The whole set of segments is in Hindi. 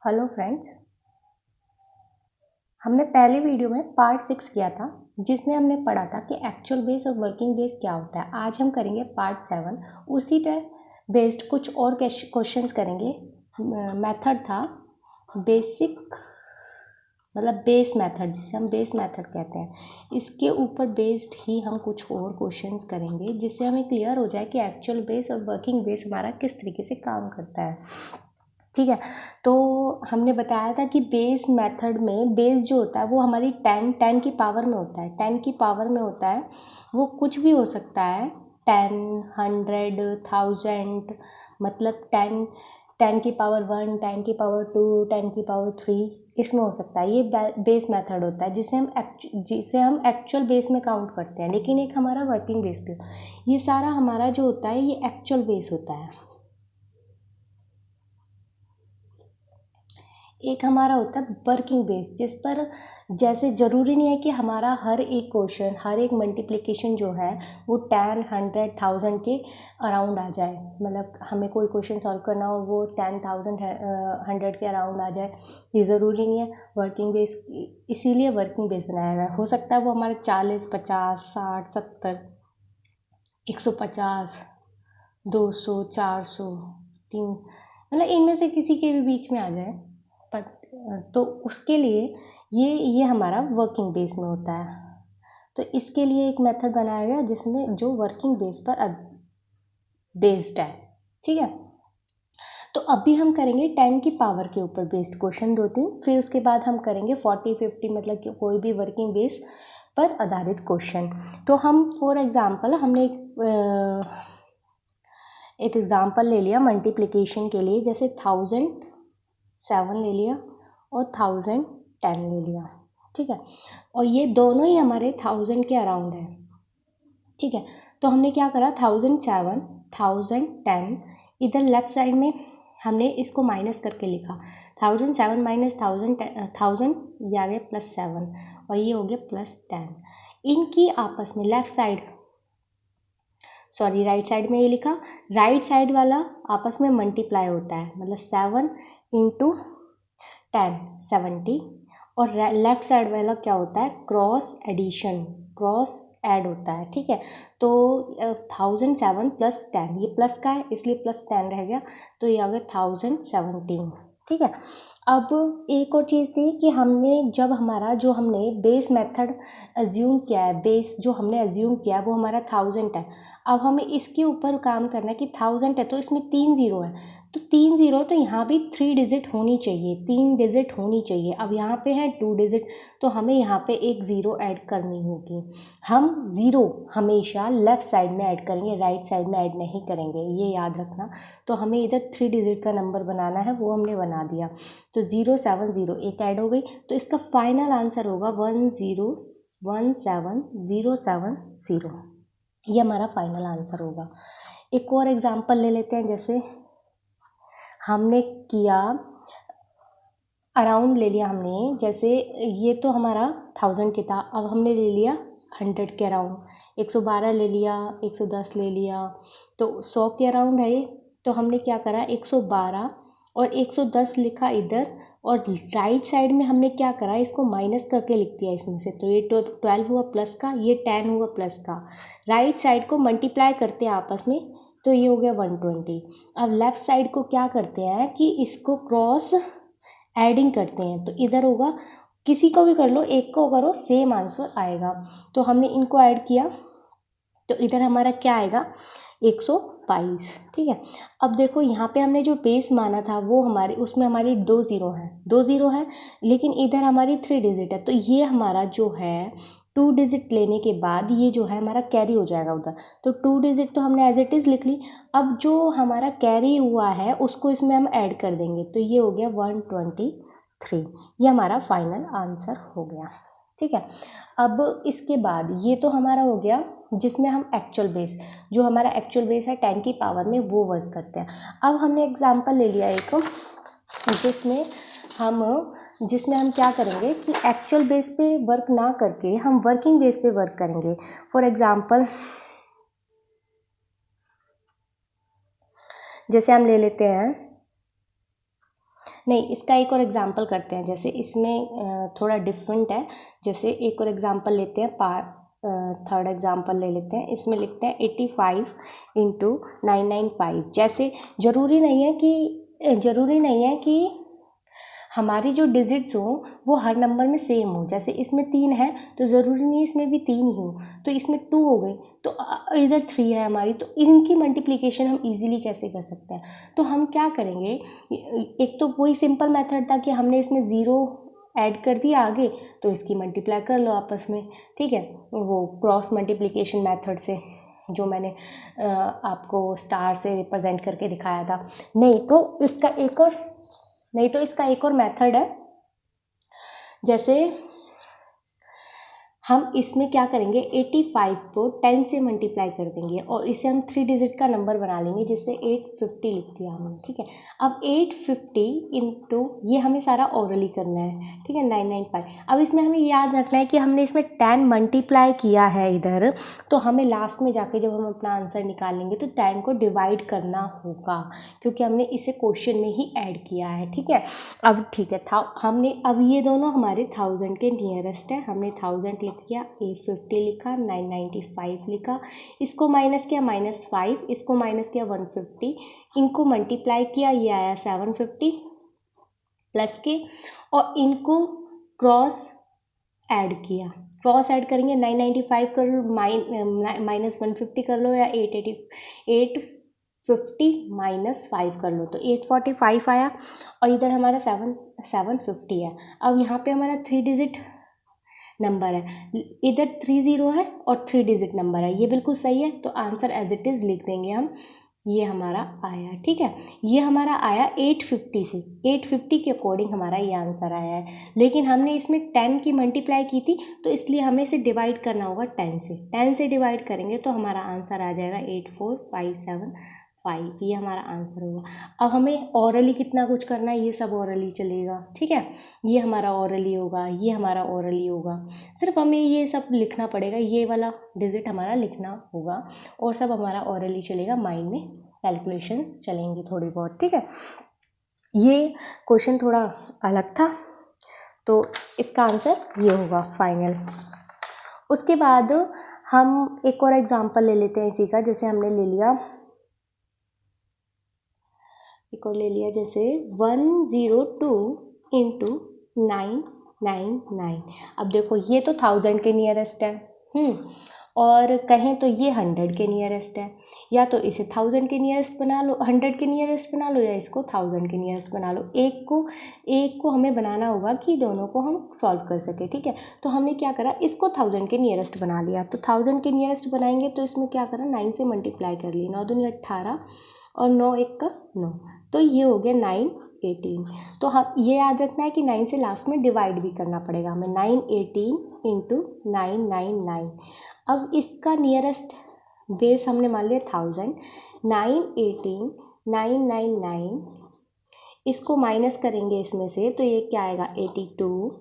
हेलो फ्रेंड्स, हमने पहले वीडियो में पार्ट 6 किया था जिसमें हमने पढ़ा था कि एक्चुअल बेस और वर्किंग बेस क्या होता है। आज हम करेंगे पार्ट 7। उसी पे बेस्ड कुछ और क्वेश्चंस करेंगे। मेथड था बेसिक, मतलब बेस मेथड, जिसे हम बेस मेथड कहते हैं। इसके ऊपर बेस्ड ही हम कुछ और क्वेश्चंस करेंगे जिससे हमें क्लियर हो जाए कि एक्चुअल बेस और वर्किंग बेस हमारा किस तरीके से काम करता है। ठीक है, तो हमने बताया था कि बेस मेथड में बेस जो होता है वो हमारी 10 की पावर में होता है। 10 की पावर में होता है, वो कुछ भी हो सकता है। 10, 100, 1000, मतलब 10 की पावर 1, 10 की पावर 2, 10 की पावर 3, इसमें हो सकता है। ये बेस मेथड होता है जिसे हम एक्चुअल बेस में काउंट करते हैं। लेकिन एक हमारा वर्किंग बेस भी, ये सारा हमारा जो होता है ये एक्चुअल बेस होता है। एक हमारा होता है वर्किंग बेस, जिस पर जैसे ज़रूरी नहीं है कि हमारा हर एक क्वेश्चन, हर एक मल्टीप्लिकेशन जो है वो 10, 100, 1000 के अराउंड आ जाए। मतलब हमें कोई क्वेश्चन सॉल्व करना हो वो 10,000 100 के अराउंड आ जाए, ये ज़रूरी नहीं है। वर्किंग बेस इसीलिए वर्किंग बेस बनाया हुआ है। हो सकता है वो हमारे 40, 50, 60, 70, 150, 200, 400, 3, मतलब इनमें से किसी के भी बीच में आ जाए। तो उसके लिए ये हमारा वर्किंग बेस में होता है। तो इसके लिए एक मेथड बनाया गया जिसमें जो वर्किंग बेस पर बेस्ड है। ठीक है, तो अभी हम करेंगे 10 की पावर के ऊपर बेस्ड क्वेश्चन 2-3, फिर उसके बाद हम करेंगे 40, 50, मतलब कि कोई भी वर्किंग बेस पर आधारित क्वेश्चन। तो हम फॉर एग्जांपल हमने एक एग्जांपल ले लिया मल्टीप्लिकेशन के लिए, जैसे 1007 ले लिया और 1010 ले लिया। ठीक है, और ये दोनों ही हमारे 1000 के अराउंड है। ठीक है, तो हमने क्या करा, 1007, 1010, इधर लेफ्ट साइड में हमने इसको माइनस करके लिखा। 1007 माइनस 1000 ये आ गया +7 और ये हो गया +10। इनकी आपस में राइट साइड में ये लिखा, राइट साइड वाला आपस में मल्टीप्लाई होता है, मतलब 7 × 10 70, और लेफ्ट साइड वाला क्या होता है, क्रॉस ऐड होता है। ठीक है, तो 1007 + 10, ये प्लस का है इसलिए +10 रह गया, तो ये आ गया 1017। ठीक है, अब एक और चीज़ थी कि हमने बेस मेथड एज्यूम किया है, बेस जो हमने एज्यूम किया है वो हमारा 1000 है। अब हमें इसके ऊपर काम करना है कि 1000 है तो इसमें 3 ज़ीरो है, तो 3 ज़ीरो तो यहाँ भी 3 डिजिट होनी चाहिए, 3 डिजिट होनी चाहिए। अब यहाँ पे है 2 डिजिट, तो हमें यहाँ पे एक ज़ीरो ऐड करनी होगी। हम ज़ीरो हमेशा लेफ़्ट साइड में ऐड करेंगे, राइट साइड में ऐड नहीं करेंगे, ये याद रखना। तो हमें इधर 3 डिजिट का नंबर बनाना है, वो हमने बना दिया। तो 070 एक ऐड हो गई, तो इसका फाइनल आंसर होगा 1017070। ये हमारा फाइनल आंसर होगा। एक और एग्जांपल ले लेते हैं, जैसे हमने किया अराउंड ले लिया हमने, जैसे ये तो हमारा 1000 के था, अब हमने ले लिया 100 के अराउंड, 112 ले लिया, 110 ले लिया, तो 100 के अराउंड है ये। तो हमने क्या करा, 112 और 110 लिखा इधर, और राइट साइड में हमने क्या करा, इसको माइनस करके लिख दिया इसमें से। तो ये 12 हुआ प्लस का, ये 10 हुआ प्लस का। राइट साइड को मल्टीप्लाई करते हैं आपस में, तो ये हो गया 120। अब लेफ़्ट साइड को क्या करते हैं कि इसको क्रॉस एडिंग करते हैं, तो इधर होगा, किसी को भी कर लो, एक को करो, सेम आंसर आएगा। तो हमने इनको ऐड किया, तो इधर हमारा क्या आएगा, 122। ठीक है, अब देखो यहाँ पे हमने जो बेस माना था वो उसमें हमारी 2 ज़ीरो हैं, लेकिन इधर हमारी 3 डिजिट है, तो ये हमारा जो है 2 डिजिट लेने के बाद ये जो है हमारा कैरी हो जाएगा उधर। तो 2 डिजिट तो हमने एज इट इज़ लिख ली। अब जो हमारा कैरी हुआ है उसको इसमें हम ऐड कर देंगे, तो ये हो गया 123। ये हमारा फाइनल आंसर हो गया। ठीक है, अब इसके बाद ये तो हमारा हो गया जिसमें हम जो हमारा एक्चुअल बेस है 10 की पावर में, वो वर्क करते हैं। अब हमने एग्जांपल ले लिया एक, जिसमें हम क्या करेंगे कि एक्चुअल बेस पे वर्क ना करके हम वर्किंग बेस पे वर्क करेंगे। फॉर एग्जांपल जैसे हम ले लेते हैं, नहीं, इसका एक और एग्जांपल करते हैं। जैसे इसमें थोड़ा डिफरेंट है। जैसे एक और एग्जांपल लेते हैं, थर्ड एग्जांपल ले लेते हैं। इसमें लिखते हैं 85 इंटू 995। जैसे ज़रूरी नहीं है कि हमारी जो डिजिट्स हो वो हर नंबर में सेम हो। जैसे इसमें 3 है तो ज़रूरी नहीं इसमें भी 3 ही हो, तो इसमें 2 हो गए, तो इधर 3 है हमारी, तो इनकी मल्टीप्लिकेशन हम इजीली कैसे कर सकते हैं। तो हम क्या करेंगे, एक तो वही सिंपल मेथड था कि हमने इसमें 0 ऐड कर दिया आगे, तो इसकी मल्टीप्लाई कर लो आपस में, ठीक है, वो क्रॉस मल्टीप्लिकेशन मेथड से जो मैंने आपको स्टार से रिप्रेजेंट करके दिखाया था। नहीं तो इसका एक और मेथड है। जैसे हम इसमें क्या करेंगे, 85 को 10 से मल्टीप्लाई कर देंगे और इसे हम 3 डिजिट का नंबर बना लेंगे, जिससे 850 लिख दिया हमने, ठीक है। अब 850 इंटू, ये हमें सारा ओरली करना है, ठीक है, 995। अब इसमें हमें याद रखना है कि हमने इसमें 10 मल्टीप्लाई किया है इधर, तो हमें लास्ट में जाके जब हम अपना आंसर निकालेंगे तो 10 को डिवाइड करना होगा, क्योंकि हमने इसे क्वेश्चन में ही ऐड किया है, ठीक है। अब ठीक है, अब ये दोनों हमारे 1000 के नियरेस्ट है। हमने 1000 लिख किया, 850 लिखा, 995 लिखा, इसको माइनस किया -5, इसको माइनस किया 150, इनको मल्टीप्लाई किया, ये आया 750 प्लस के, और इनको क्रॉस ऐड किया। क्रॉस ऐड करेंगे, 995 कर लो, माइनस 150 कर लो, या 850 माइनस 5 कर लो, तो 845 आया, और इधर हमारा 750 है। अब यहाँ पे हमारा 3 डिजिट नंबर है, इधर 30 है और 3 डिजिट नंबर है, ये बिल्कुल सही है, तो आंसर एज इट इज़ लिख देंगे हम। ये हमारा आया, ठीक है, ये हमारा आया 850 से, 850 के अकॉर्डिंग हमारा ये आंसर आया है। लेकिन हमने इसमें 10 की मल्टीप्लाई की थी, तो इसलिए हमें इसे डिवाइड करना होगा 10 से। 10 से डिवाइड करेंगे तो हमारा आंसर आ जाएगा 84575, ये हमारा आंसर होगा। अब हमें ओरली कितना कुछ करना है, ये सब ओरली चलेगा, ठीक है, ये हमारा ओरली होगा, ये हमारा ओरली होगा, सिर्फ हमें ये सब लिखना पड़ेगा, ये वाला डिजिट हमारा लिखना होगा, और सब हमारा ओरली चलेगा, माइंड में कैलकुलेशंस चलेंगी थोड़ी बहुत, ठीक है। ये क्वेश्चन थोड़ा अलग था, तो इसका आंसर ये होगा फाइनल। उसके बाद हम एक और एग्जांपल ले लेते हैं इसी का। जैसे हमने ले लिया, एक और ले लिया, जैसे 102 इंटू 999। अब देखो ये तो 1000 के नियरेस्ट है, और कहें तो ये 100 के नियरेस्ट है, या तो इसे 1000 के नियरेस्ट बना लो, 100 के नियरेस्ट बना लो, या इसको 1000 के नियरेस्ट बना लो। एक को हमें बनाना होगा कि दोनों को हम सॉल्व कर सके, ठीक है। तो हमने क्या करा, इसको 1000 के नियरेस्ट बना लिया, तो 1000 के नियरेस्ट बनाएंगे तो इसमें क्या करा, 9 से मल्टीप्लाई कर लिया, 9 दूनी 18 और 9 एक का 9, तो ये हो गया 918। तो हम ये याद रखना है कि 9 से लास्ट में डिवाइड भी करना पड़ेगा हमें, 918 इंटू 999। अब इसका नियरेस्ट बेस हमने मान लिया 1000, 918 999, इसको माइनस करेंगे इसमें से, तो ये क्या आएगा 82,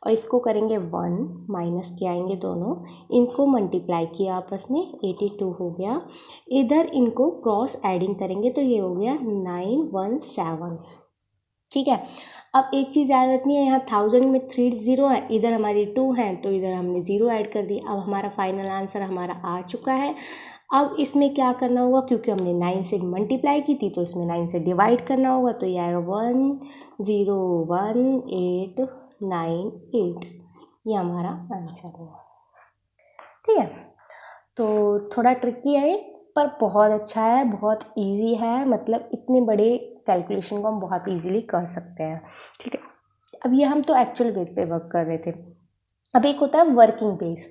और इसको करेंगे 1, माइनस के आएंगे दोनों, इनको मल्टीप्लाई किया आपस में, 82 हो गया, इधर इनको क्रॉस एडिंग करेंगे तो ये हो गया 917, ठीक है। अब एक चीज़ याद रखनी है, यहाँ 1000 में 3 0 है, इधर हमारी 2 है, तो इधर हमने 0 ऐड कर दिया। अब हमारा फाइनल आंसर हमारा आ चुका है। अब इसमें क्या करना होगा, क्योंकि हमने 9 से मल्टीप्लाई की थी, तो इसमें 9 से डिवाइड करना होगा, तो ये आएगा 101898, ये हमारा आंसर होगा, ठीक है। तो थोड़ा ट्रिकी है पर बहुत अच्छा है, बहुत इजी है, मतलब इतने बड़े कैलकुलेशन को हम बहुत इजीली कर सकते हैं, ठीक है। अब ये हम तो एक्चुअल बेस पे वर्क कर रहे थे। अब एक होता है वर्किंग बेस।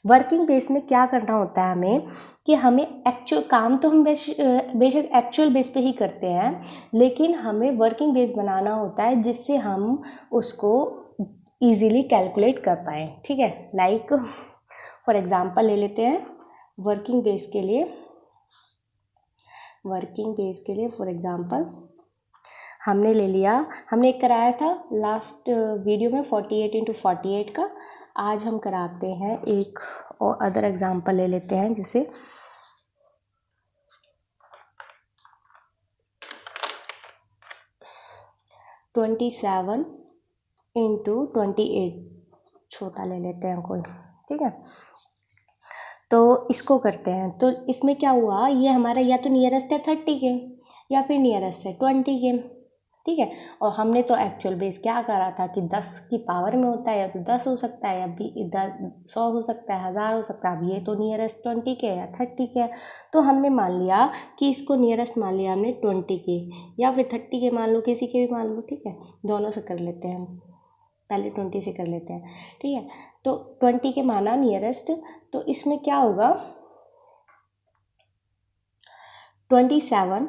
वर्किंग बेस में क्या करना होता है हमें, कि हमें एक्चुअल काम तो हम बेशक एक्चुअल बेस पे ही करते हैं, लेकिन हमें वर्किंग बेस बनाना होता है जिससे हम उसको इजीली कैलकुलेट कर पाएँ, ठीक है। लाइक फॉर एग्जांपल ले लेते हैं वर्किंग बेस के लिए फॉर एग्जांपल हमने ले लिया, हमने एक कराया था लास्ट वीडियो में 48 इंटू 48 का। आज हम कराते हैं एक और अदर एग्जांपल ले लेते हैं, जैसे 27 इंटू 28, छोटा ले लेते हैं कोई, ठीक है। तो इसको करते हैं, तो इसमें क्या हुआ, ये हमारा या तो नियरेस्ट है 30 के या फिर नियरेस्ट है 20 के, ठीक है। और हमने तो एक्चुअल बेस क्या करा था कि 10 की पावर में होता है, या तो 10 हो सकता है, या भी 100 हो सकता है, 1000 हो सकता है। अब ये तो नियरेस्ट 20 के या 30 के है, तो हमने मान लिया कि इसको नियरेस्ट मान लिया हमने 20 के, या फिर 30 के मान लो, किसी के भी मान लो, ठीक है। दोनों से कर लेते हैं हम, पहले 20 से कर लेते हैं, ठीक है। तो 20 के माना नियरेस्ट, तो इसमें क्या होगा 27,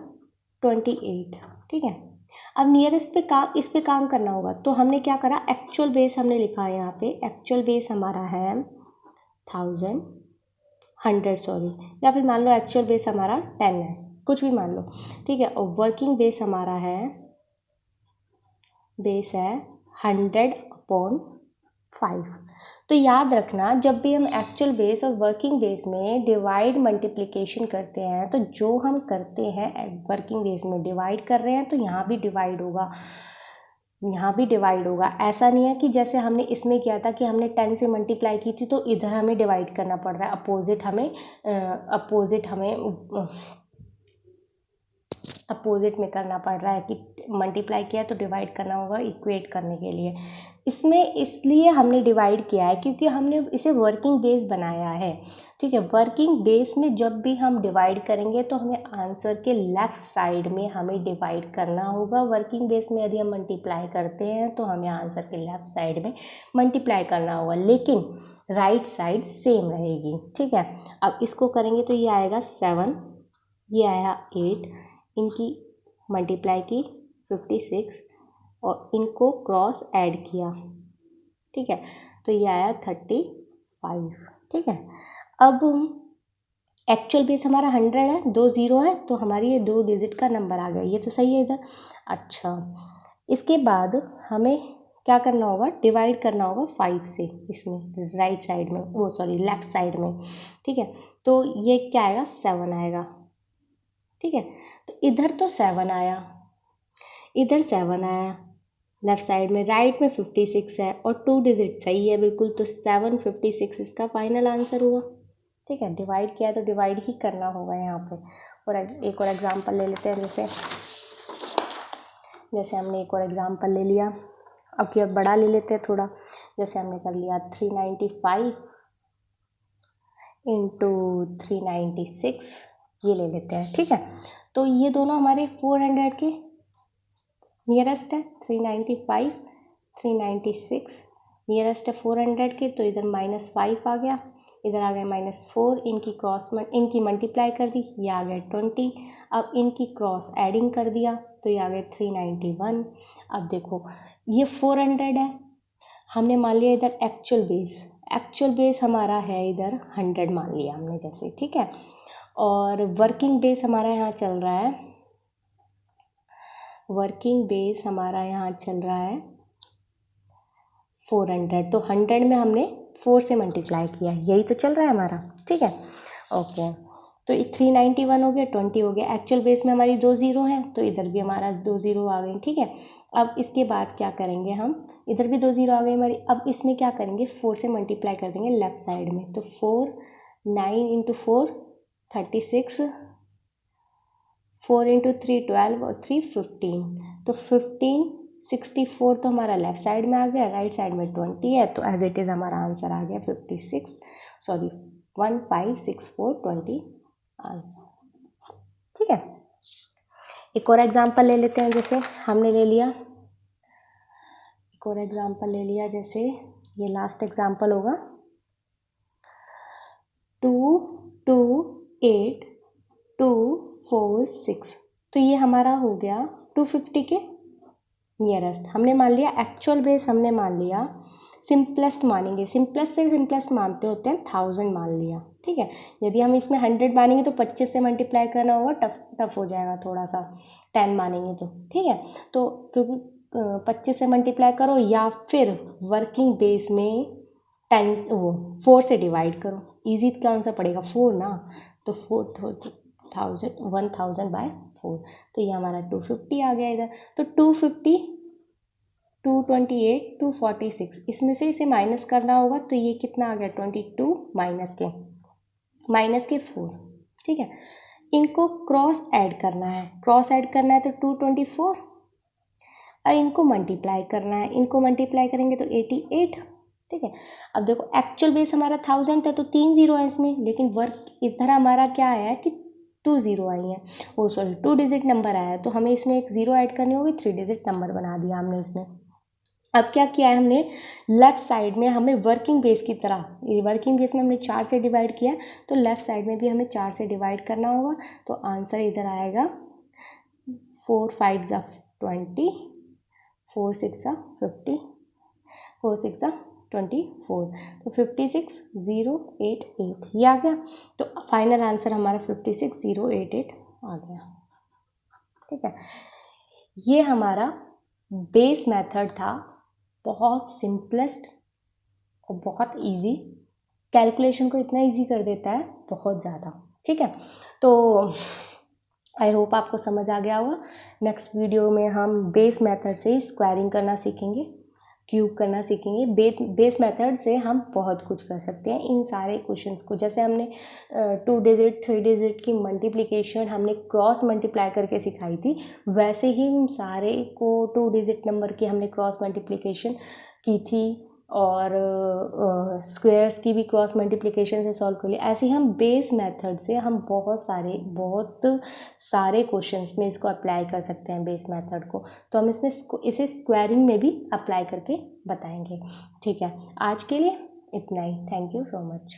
28, ठीक है। अब नियरेस्ट पे काम, इस पे काम करना होगा, तो हमने क्या करा, एक्चुअल बेस हमने लिखा है यहाँ पे, एक्चुअल बेस हमारा है 1000, 100 सॉरी, या फिर मान लो एक्चुअल बेस हमारा 10 है, कुछ भी मान लो, ठीक है। और वर्किंग बेस हमारा है 100/5। तो याद रखना, जब भी हम एक्चुअल बेस और वर्किंग बेस में डिवाइड मल्टीप्लिकेशन करते हैं, तो जो हम करते हैं वर्किंग बेस में डिवाइड कर रहे हैं, तो यहाँ भी डिवाइड होगा, यहाँ भी डिवाइड होगा। ऐसा नहीं है कि जैसे हमने इसमें किया था कि हमने 10 से मल्टीप्लाई की थी तो इधर हमें डिवाइड करना पड़ रहा है, अपोजिट में करना पड़ रहा है कि मल्टीप्लाई किया तो डिवाइड करना होगा इक्वेट करने के लिए। इसमें इसलिए हमने डिवाइड किया है क्योंकि हमने इसे वर्किंग बेस बनाया है, ठीक है। वर्किंग बेस में जब भी हम डिवाइड करेंगे तो हमें आंसर के लेफ़्ट साइड में हमें डिवाइड करना होगा। वर्किंग बेस में यदि हम मल्टीप्लाई करते हैं तो हमें आंसर के लेफ़्ट साइड में मल्टीप्लाई करना होगा, लेकिन राइट साइड सेम रहेगी, ठीक है। अब इसको करेंगे तो ये आएगा 7, ये आया 8, इनकी मल्टीप्लाई की 56 और इनको क्रॉस ऐड किया, ठीक है, तो ये आया 35, ठीक है। अब एक्चुअल बेस हमारा 100 है, 2 0 है, तो हमारी ये 2 डिजिट का नंबर आ गया, ये तो सही है इधर। अच्छा, इसके बाद हमें क्या करना होगा, डिवाइड करना होगा 5 से, इसमें राइट साइड में, वो सॉरी लेफ़्ट साइड में, ठीक है। तो ये क्या आएगा, 7 आएगा, ठीक है। तो इधर तो 7 आया, इधर 7 आया, लेफ़्ट साइड में, राइट में 56 है और 2 डिजिट सही है बिल्कुल, तो 756 इसका फाइनल आंसर हुआ, ठीक है। डिवाइड किया तो डिवाइड ही करना होगा यहाँ पे। और एक और एग्जांपल ले लेते हैं, जैसे हमने एक और एग्जांपल ले लिया, अब की और बड़ा ले लेते हैं थोड़ा, जैसे हमने कर लिया 395 इंटू 396, ये ले लेते हैं, ठीक है। तो ये दोनों हमारे 400 के नियरेस्ट है, 395, 396 नियरेस्ट है 400 के, तो इधर -5 आ गया, इधर आ गया -4, इनकी मल्टीप्लाई कर दी, ये आ गया 20। अब इनकी क्रॉस एडिंग कर दिया तो ये आ गया 391। अब देखो ये 400 है, हमने मान लिया इधर एक्चुअल बेस हमारा है इधर 100 मान लिया हमने जैसे, ठीक है। और वर्किंग बेस हमारा यहाँ चल रहा है, 400, तो 100 में हमने 4 से मल्टीप्लाई किया, यही तो चल रहा है हमारा, ठीक है। ओके, तो 391 हो गया, 20 हो गया, एक्चुअल बेस में हमारी 2 0 हैं, तो इधर भी हमारा 2 0 आ गई, ठीक है। अब इसके बाद क्या करेंगे हम, इधर भी 2 0 आ गई हमारी, अब इसमें क्या करेंगे, 4 से मल्टीप्लाई कर देंगे लेफ़्ट साइड में, तो 4, 9 इंटू 4 36, 4 इंटू 3 12 और 3 15, तो 15 64 तो हमारा लेफ़्ट साइड में आ गया, राइट साइड में 20 है, तो एज इट इज़ हमारा आंसर आ गया 156420 आंसर, ठीक है। एक और एग्जांपल ले लेते हैं, जैसे हमने ले लिया, एक और एग्जांपल ले लिया, जैसे ये लास्ट एग्जांपल होगा 228246, तो ये हमारा हो गया 250 के नियरेस्ट। हमने मान लिया एक्चुअल बेस, हमने मान लिया सिंपलेस्ट मानेंगे, सिंपलेस्ट से सिंपलेस्ट मानते होते हैं 1000 मान लिया, ठीक है। यदि हम इसमें 100 मानेंगे तो 25 से मल्टीप्लाई करना होगा, टफ हो जाएगा थोड़ा सा, 10 मानेंगे तो, ठीक है। तो क्योंकि 25 से मल्टीप्लाई करो या फिर वर्किंग बेस में 4 से डिवाइड करो, ईजी कौन सा पड़ेगा, 4 ना, तो 1000/4, तो ये हमारा 250 आ गया इधर। तो 250 228 246, इसमें से इसे माइनस करना होगा, तो ये कितना आ गया 22 माइनस के 4, ठीक है। इनको क्रॉस ऐड करना है, तो 224, और इनको मल्टीप्लाई करना है, इनको मल्टीप्लाई करेंगे तो 88, ठीक है। अब देखो एक्चुअल बेस हमारा 1000 था, तो 3 जीरो है इसमें, लेकिन वर्क इधर हमारा क्या आया है कि 2 जीरो आई है, वो सॉरी 2 डिजिट नंबर आया है, तो हमें इसमें एक ज़ीरो ऐड करनी होगी, 3 डिजिट नंबर बना दिया हमने इसमें। अब क्या किया है हमने, लेफ़्ट साइड में हमें वर्किंग बेस की तरह, वर्किंग बेस में हमने 4 से डिवाइड किया, तो लेफ़्ट साइड में भी हमें 4 से डिवाइड करना होगा, तो आंसर इधर आएगा 4 5 ज़ा 20, 4 6 ज़ा 50, 4 6 ज़ा 24, तो 56088 ये आ गया। तो फाइनल आंसर हमारा 56088 आ गया, ठीक है। ये हमारा बेस मेथड था, बहुत सिंपलेस्ट और बहुत इजी, कैलकुलेशन को इतना इजी कर देता है, बहुत ज़्यादा, ठीक है। तो आई होप आपको समझ आ गया होगा। नेक्स्ट वीडियो में हम बेस मेथड से स्क्वायरिंग करना सीखेंगे, क्यूब करना सीखेंगे। बेस मेथड से हम बहुत कुछ कर सकते हैं इन सारे क्वेश्चंस को। जैसे हमने 2 डिजिट 3 डिजिट की मल्टीप्लिकेशन हमने क्रॉस मल्टीप्लाई करके सिखाई थी, वैसे ही हम सारे को 2 डिजिट नंबर की हमने क्रॉस मल्टीप्लिकेशन की थी, और स्क्वेयर्स की भी क्रॉस मल्टीप्लिकेशन से सॉल्व कर लिया। ऐसे ही हम बेस मेथड से हम बहुत सारे क्वेश्चंस में इसको अप्लाई कर सकते हैं, बेस मेथड को। तो हम इसे स्क्वायरिंग में भी अप्लाई करके बताएंगे, ठीक है। आज के लिए इतना ही, थैंक यू सो मच।